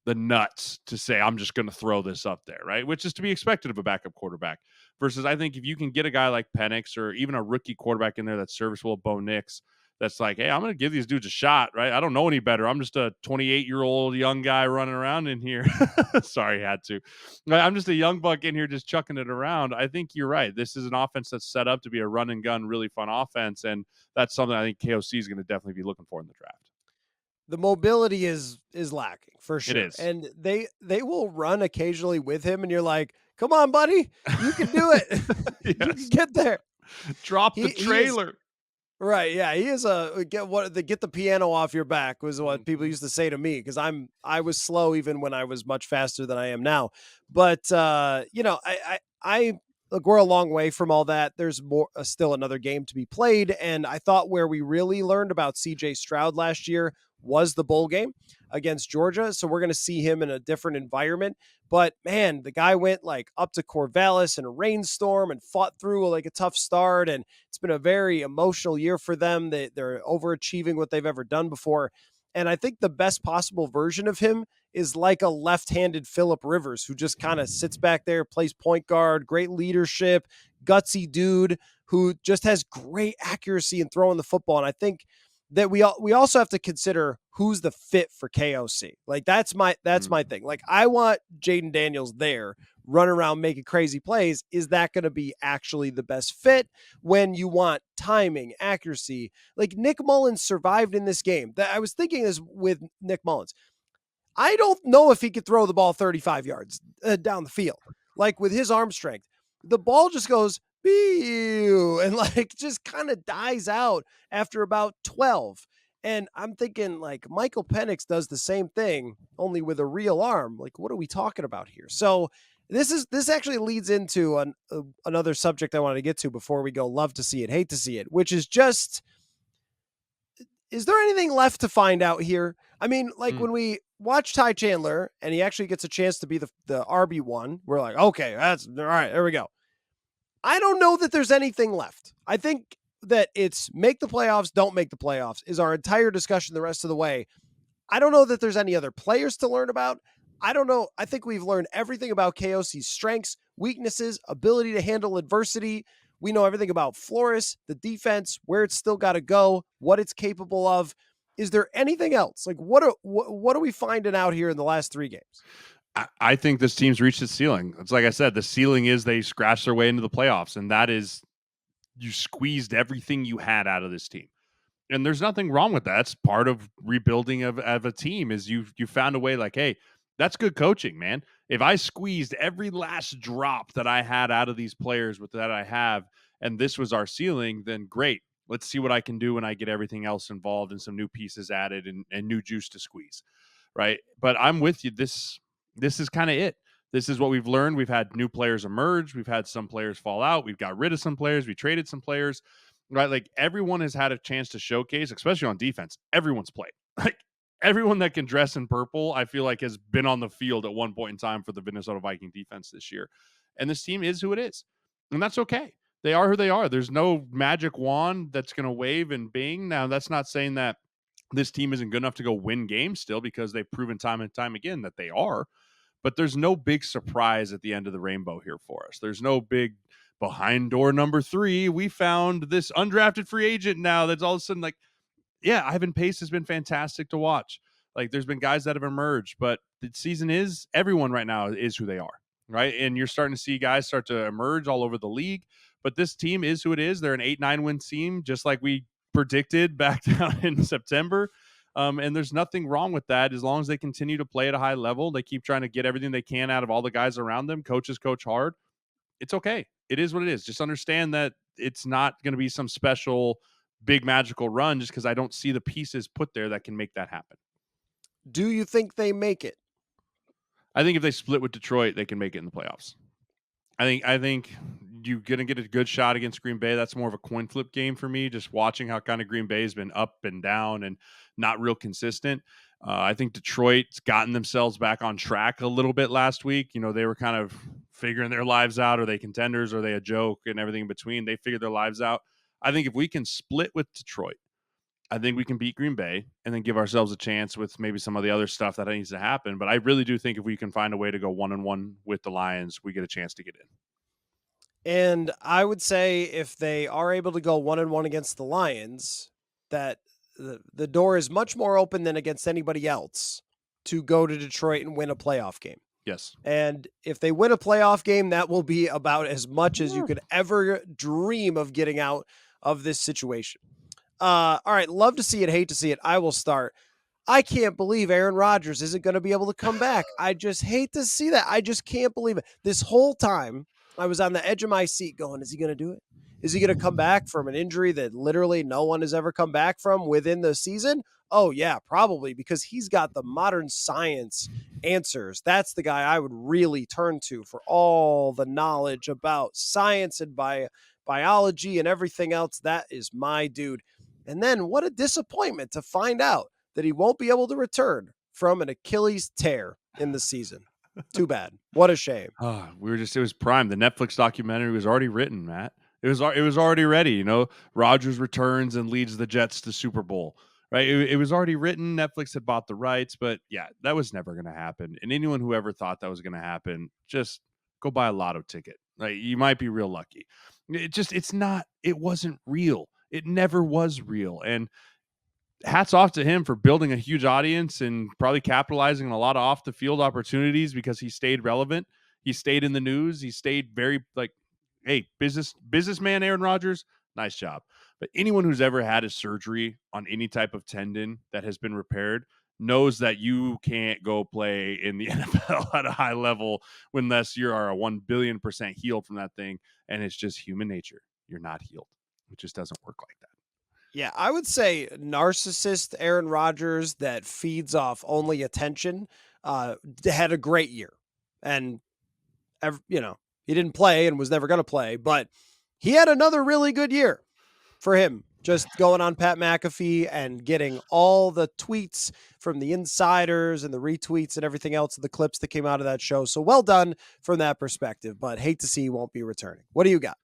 nuts to say, I'm just going to throw this up there, right? Which is to be expected of a backup quarterback. Versus, I think if you can get a guy like Penix or even a rookie quarterback in there that's serviceable, Bo Nix, that's like, hey, I'm going to give these dudes a shot, right? I don't know any better. I'm just a 28-year-old young guy running around in here. Sorry, had to. I'm just a young buck in here just chucking it around. I think you're right. This is an offense that's set up to be a run and gun, really fun offense. And that's something I think KOC is going to definitely be looking for in the draft. The mobility is lacking for It sure, is. and they will run occasionally with him, and you're like, "Come on, buddy, you can do it. You can Yes. get there." Drop the He is trailer. right, yeah, he is a get the piano off your back was what people Mhm. used to say to me because I was slow even when I was much faster than I am now. But I look, we're a long way from all that. There's more still another game to be played, and I thought where we really learned about CJ Stroud last year was the bowl game against Georgia. So we're going to see him in a different environment. But man, the guy went like up to Corvallis in a rainstorm and fought through like a tough start. And it's been a very emotional year for them. They're overachieving what they've ever done before. And I think the best possible version of him is like a left-handed Phillip Rivers who just kind of sits back there, plays point guard, great leadership, gutsy dude who just has great accuracy in throwing the football. And I think that we also have to consider who's the fit for KOC. Like that's my thing. Like I want Jaden Daniels there running around making crazy plays. Is that going to be actually the best fit when you want timing, accuracy? Like Nick Mullins survived in this game. That I was thinking this with Nick Mullins. I don't know if he could throw the ball 35 yards down the field. Like with his arm strength, the ball just goes and like just kind of dies out after about 12. And I'm thinking like Michael Penix does the same thing, only with a real arm. Like, what are we talking about here? So this actually leads into another subject I wanted to get to before we go. Love to see it, hate to see it, which is just, is there anything left to find out here? I mean, like Mm. when we watch Ty Chandler and he actually gets a chance to be the RB1, we're like, okay, that's all right. There we go. I don't know that there's anything left. I think that it's make the playoffs, don't make the playoffs is our entire discussion the rest of the way. I don't know that there's any other players to learn about. I don't know. I think we've learned everything about KOC's strengths, weaknesses, ability to handle adversity. We know everything about Flores, the defense, where it's still got to go, what it's capable of. Is there anything else? Like what are we finding out here in the last 3 games? I think this team's reached its ceiling. It's like I said, the ceiling is they scratched their way into the playoffs, and that is you squeezed everything you had out of this team. And there's nothing wrong with that. It's part of rebuilding of a team is you found a way like, hey, that's good coaching, man. If I squeezed every last drop that I had out of these players with that I have, and this was our ceiling, then great. Let's see what I can do when I get everything else involved and some new pieces added and new juice to squeeze. Right. But I'm with you. This is kind of it. This is what we've learned. We've had new players emerge. We've had some players fall out. We've got rid of some players. We traded some players, right? Like everyone has had a chance to showcase, especially on defense. Everyone's played. Like everyone that can dress in purple, I feel like has been on the field at one point in time for the Minnesota Viking defense this year. And this team is who it is. And that's okay. They are who they are. There's no magic wand that's going to wave and bing. Now, that's not saying that this team isn't good enough to go win games still because they've proven time and time again that they are. But there's no big surprise at the end of the rainbow here for us. There's no big behind door number 3. We found this undrafted free agent now that's all of a sudden like, yeah, Ivan Pace has been fantastic to watch. Like there's been guys that have emerged, but the season is everyone right now is who they are, right? And you're starting to see guys start to emerge all over the league. But this team is who it is. They're an 8-9 win team, just like we predicted back down in September. And there's nothing wrong with that as long as they continue to play at a high level. They keep trying to get everything they can out of all the guys around them. Coaches coach hard. it's okay. It is what it is. Just understand that it's not going to be some special big magical run just because I don't see the pieces put there that can make that happen. Do you think they make it? I think if they split with Detroit, they can make it in the playoffs. I think you're gonna get a good shot against Green Bay. That's more of a coin flip game for me. Just watching how kind of Green Bay's been up and down and not real consistent. I think Detroit's gotten themselves back on track a little bit last week. You know, they were kind of figuring their lives out. Are they contenders? Are they a joke? And everything in between. They figured their lives out. I think if we can split with Detroit, I think we can beat Green Bay and then give ourselves a chance with maybe some of the other stuff that needs to happen. But I really do think if we can find a way to go 1-1 with the Lions, we get a chance to get in. And I would say if they are able to go 1-1 against the Lions, that the door is much more open than against anybody else to go to Detroit and win a playoff game. Yes. And if they win a playoff game, that will be about as much as you could ever dream of getting out of this situation. All right. Love to see it. Hate to see it. I will start. I can't believe Aaron Rodgers isn't going to be able to come back. I just hate to see that. I just can't believe it. This whole time, I was on the edge of my seat going, is he going to do it? Is he going to come back from an injury that literally no one has ever come back from within the season? Oh, yeah, probably, because he's got the modern science answers. That's the guy I would really turn to for all the knowledge about science and biology and everything else. That is my dude. And then what a disappointment to find out that he won't be able to return from an Achilles tear in the season. Too bad. What a shame. It was prime. The Netflix documentary was already written, Matt. It was already ready. You know, Rodgers returns and leads the Jets to Super Bowl. Right? It was already written. Netflix had bought the rights, but yeah, that was never going to happen. And anyone who ever thought that was going to happen, just go buy a lotto ticket. Like, you might be real lucky. It wasn't real. It never was real. And hats off to him for building a huge audience and probably capitalizing on a lot of off the field opportunities because he stayed relevant. He stayed in the news. He stayed very hey, businessman Aaron Rodgers, nice job. But anyone who's ever had a surgery on any type of tendon that has been repaired knows that you can't go play in the NFL at a high level unless you are a 1,000,000,000% healed from that thing. And it's just human nature. You're not healed. It just doesn't work like that. Yeah, I would say narcissist Aaron Rodgers that feeds off only attention had a great year. And, he didn't play and was never going to play, but he had another really good year for him. Just going on Pat McAfee and getting all the tweets from the insiders and the retweets and everything else, the clips that came out of that show. So well done from that perspective, but hate to see he won't be returning. What do you got?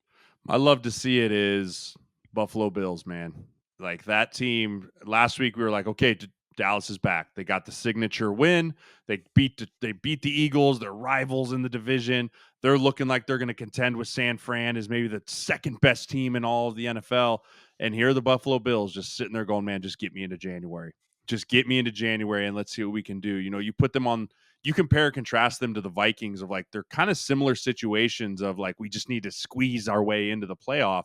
I love to see it is Buffalo Bills, man. Like that team last week, we were like, okay, Dallas is back. They got the signature win. They beat the Eagles. They're rivals in the division. They're looking like they're going to contend with San Fran as maybe the second best team in all of the NFL. And here are the Buffalo Bills just sitting there going, man, just get me into January. Just get me into January and let's see what we can do. You know, you put them on, you compare and contrast them to the Vikings of like, they're kind of similar situations of like, we just need to squeeze our way into the playoff.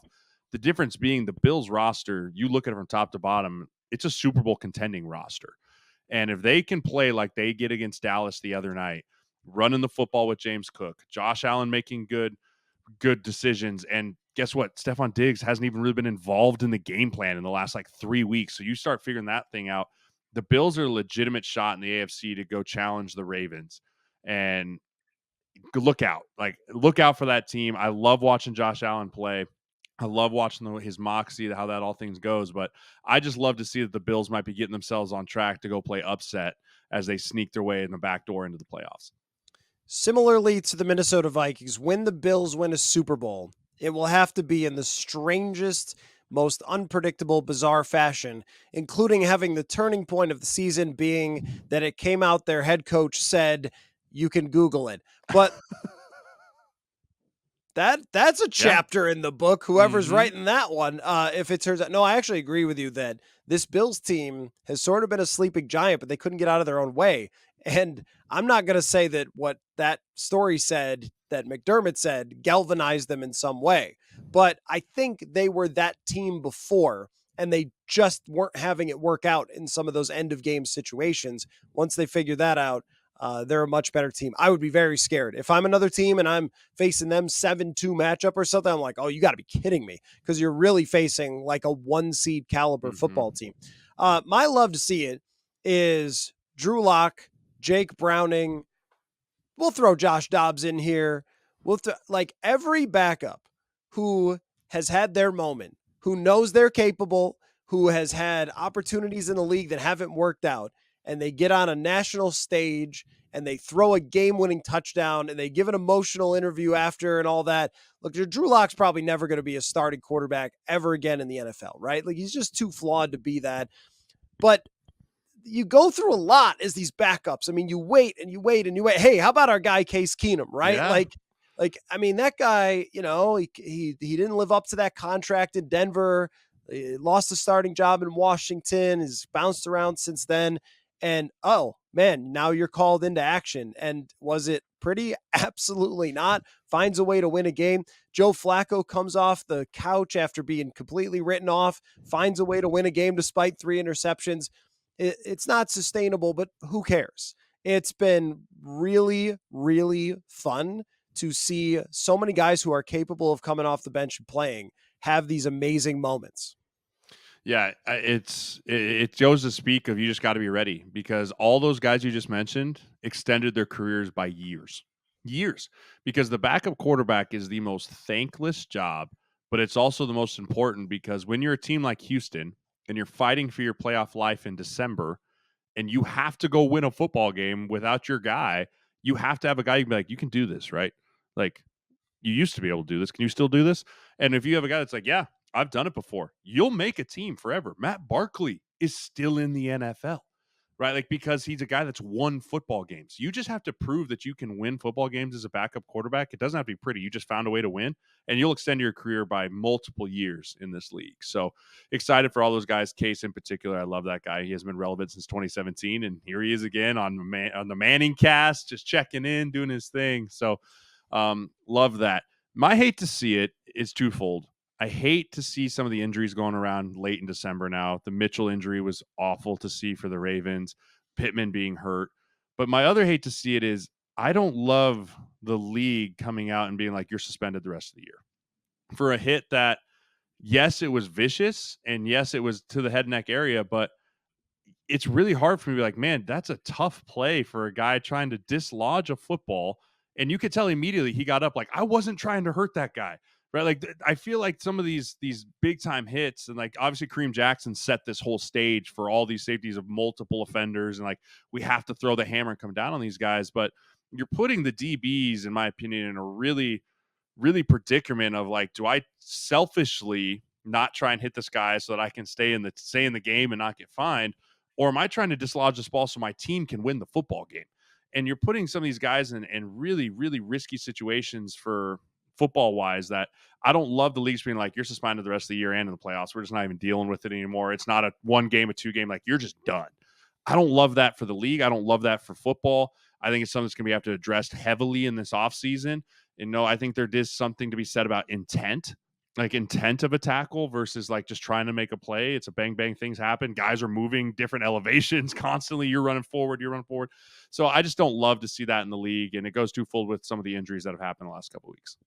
The difference being the Bills roster, you look at it from top to bottom, it's a Super Bowl contending roster. And if they can play like they did against Dallas the other night, running the football with James Cook, Josh Allen making good decisions, and guess what? Stephon Diggs hasn't even really been involved in the game plan in the last 3 weeks. So you start figuring that thing out. The Bills are a legitimate shot in the AFC to go challenge the Ravens. And look out. Look out for that team. I love watching Josh Allen play. I love watching his moxie, how that all things goes. But I just love to see that the Bills might be getting themselves on track to go play upset as they sneak their way in the back door into the playoffs. Similarly to the Minnesota Vikings, when the Bills win a Super Bowl, it will have to be in the strangest, most unpredictable, bizarre fashion, including having the turning point of the season being that it came out their head coach said, you can Google it. But that's a chapter in the book, whoever's writing that one. If it turns out, no, I actually agree with you that this Bills team has sort of been a sleeping giant, but they couldn't get out of their own way. And I'm not going to say that what that story said, that McDermott said, galvanized them in some way. But I think they were that team before, and they just weren't having it work out in some of those end of game situations. Once they figured that out, they're a much better team. I would be very scared. If I'm another team and I'm facing them 7-2 matchup or something, I'm like, oh, you got to be kidding me, because you're really facing like a 1 seed caliber football team. My love to see it is Drew Lock, Jake Browning. We'll throw Josh Dobbs in here. Like every backup who has had their moment, who knows they're capable, who has had opportunities in the league that haven't worked out, and they get on a national stage and they throw a game-winning touchdown and they give an emotional interview after and all that. Look, Drew Lock's probably never going to be a starting quarterback ever again in the NFL, right? Like he's just too flawed to be that. But you go through a lot as these backups. I mean, you wait and you wait and you wait. Hey, how about our guy Case Keenum, right? Yeah. Like I mean, that guy, he didn't live up to that contract in Denver. He lost the starting job in Washington. Has bounced around since then. And oh man, now you're called into action. And was it pretty? Absolutely not. Finds a way to win a game. Joe Flacco comes off the couch after being completely written off, finds a way to win a game despite 3 interceptions. It's not sustainable, but who cares? It's been really, really fun to see so many guys who are capable of coming off the bench and playing have these amazing moments. Yeah, it goes to speak of you just got to be ready, because all those guys you just mentioned extended their careers by years, because the backup quarterback is the most thankless job, but it's also the most important, because when you're a team like Houston and you're fighting for your playoff life in December and you have to go win a football game without your guy, you have to have a guy you can be like, you can do this, right? Like, you used to be able to do this. Can you still do this? And if you have a guy that's like, yeah, I've done it before, you'll make a team forever. Matt Barkley is still in the NFL, right? Like, because he's a guy that's won football games. You just have to prove that you can win football games as a backup quarterback. It doesn't have to be pretty. You just found a way to win, and you'll extend your career by multiple years in this league. So excited for all those guys. Case in particular, I love that guy. He has been relevant since 2017, and here he is again on the Manning cast, just checking in, doing his thing. So love that. My hate to see it is twofold. I hate to see some of the injuries going around late in December now. The Mitchell injury was awful to see for the Ravens, Pittman being hurt. But my other hate to see it is I don't love the league coming out and being like, you're suspended the rest of the year for a hit that, yes, it was vicious, and yes, it was to the head neck area, but it's really hard for me to be like, man, that's a tough play for a guy trying to dislodge a football. And you could tell immediately he got up like, I wasn't trying to hurt that guy. Right. Like, I feel like some of these big time hits, and like obviously Kareem Jackson set this whole stage for all these safeties of multiple offenders. And like, we have to throw the hammer and come down on these guys. But you're putting the DBs, in my opinion, in a really, really predicament of like, do I selfishly not try and hit this guy so that I can stay in the game and not get fined? Or am I trying to dislodge this ball so my team can win the football game? And you're putting some of these guys in really, really risky situations for football wise that I don't love the leagues being like, you're suspended the rest of the year and in the playoffs. We're just not even dealing with it anymore. It's not a 1 game, a 2 game, like you're just done. I don't love that for the league. I don't love that for football. I think it's something that's going to have to addressed heavily in this offseason. And no, I think there is something to be said about intent, like intent of a tackle versus like just trying to make a play. It's a bang, bang, things happen. Guys are moving different elevations constantly. You're running forward. So I just don't love to see that in the league. And it goes twofold with some of the injuries that have happened the last couple of weeks.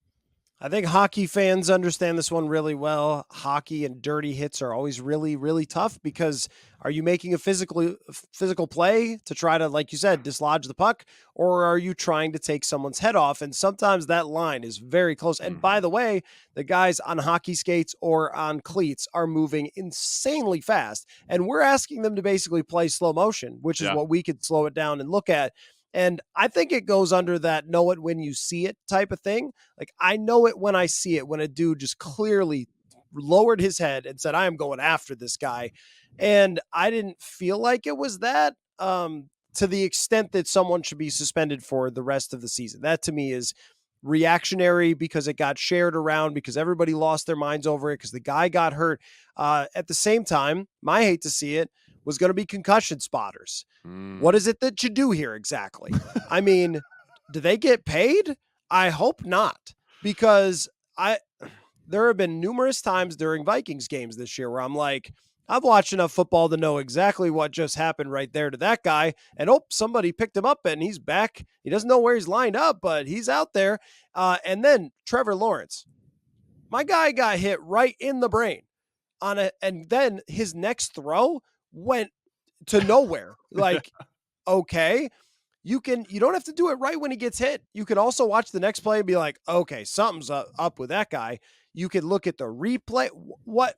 I think hockey fans understand this one really well. Hockey and dirty hits are always really, really tough, because are you making a physical play to try to, like you said, dislodge the puck, or are you trying to take someone's head off? And sometimes that line is very close. And by the way, the guys on hockey skates or on cleats are moving insanely fast, and we're asking them to basically play slow motion, which is what we could slow it down and look at. And I think it goes under that know it when you see it type of thing. Like, I know it when I see it, when a dude just clearly lowered his head and said, I am going after this guy. And I didn't feel like it was that to the extent that someone should be suspended for the rest of the season. That to me is reactionary, because it got shared around, because everybody lost their minds over it, because the guy got hurt. At the same time, my hate to see it was going to be concussion spotters. What is it that you do here exactly? I mean, do they get paid? I hope not, because there have been numerous times during Vikings games this year where I'm like, I've watched enough football to know exactly what just happened right there to that guy. And somebody picked him up and he's back. He doesn't know where he's lined up, but he's out there. And then Trevor Lawrence, my guy got hit right in the brain and then his next throw went to nowhere. Like, okay, you don't have to do it right when he gets hit. You can also watch the next play and be like, okay, something's up with that guy. You can look at the replay. What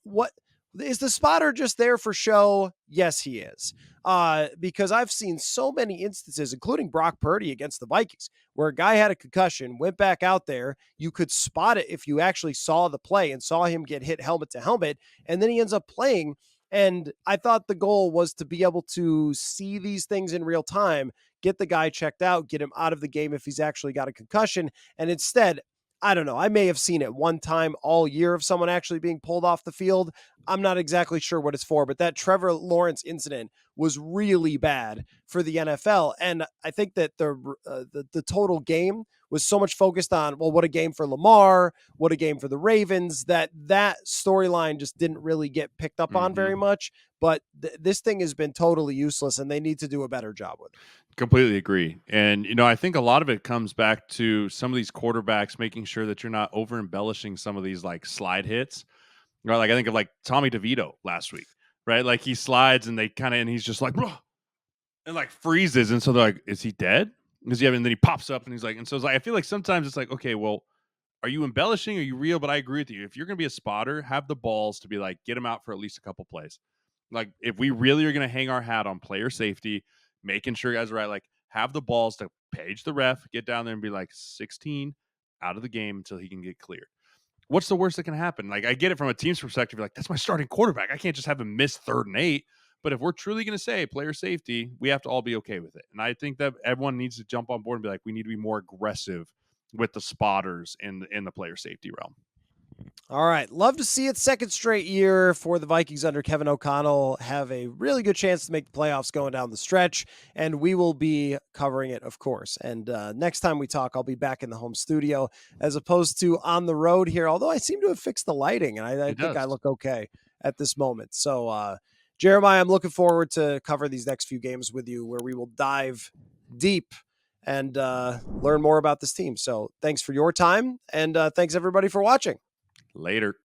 is the spotter just there for show? Yes, he is. Because I've seen so many instances, including Brock Purdy against the Vikings, where a guy had a concussion, went back out there. You could spot it if you actually saw the play and saw him get hit helmet to helmet, and then he ends up playing. And I thought the goal was to be able to see these things in real time, get the guy checked out, get him out of the game if he's actually got a concussion. And instead, I don't know, I may have seen it one time all year of someone actually being pulled off the field. I'm not exactly sure what it's for, but that Trevor Lawrence incident was really bad for the NFL. And I think that the total game was so much focused on, well, what a game for Lamar, what a game for the Ravens, that storyline just didn't really get picked up on very much. But this thing has been totally useless, and they need to do a better job with it. Completely agree. And, I think a lot of it comes back to some of these quarterbacks making sure that you're not over embellishing some of these like slide hits. Right? Like I think of like Tommy DeVito last week, right? Like he slides and and he's just like, "Bruh," and like freezes. And so they're like, is he dead? And then he pops up and he's like, and so it's like, I feel like sometimes it's like, okay, well, are you embellishing? Are you real? But I agree with you. If you're going to be a spotter, have the balls to be like, get him out for at least a couple plays. Like if we really are going to hang our hat on player safety, making sure guys are right, like have the balls to page the ref, get down there and be like 16 out of the game until he can get cleared. What's the worst that can happen? Like I get it from a team's perspective. You're like, that's my starting quarterback. I can't just have him miss 3rd and 8. But if we're truly going to say player safety, we have to all be okay with it. And I think that everyone needs to jump on board and be like, we need to be more aggressive with the spotters in the player safety realm. All right. Love to see it. Second straight year for the Vikings under Kevin O'Connell have a really good chance to make the playoffs going down the stretch. And we will be covering it, of course. And next time we talk, I'll be back in the home studio as opposed to on the road here. Although I seem to have fixed the lighting and I think I look okay at this moment. So, Jeremiah, I'm looking forward to cover these next few games with you where we will dive deep and learn more about this team. So thanks for your time. And thanks everybody for watching. Later.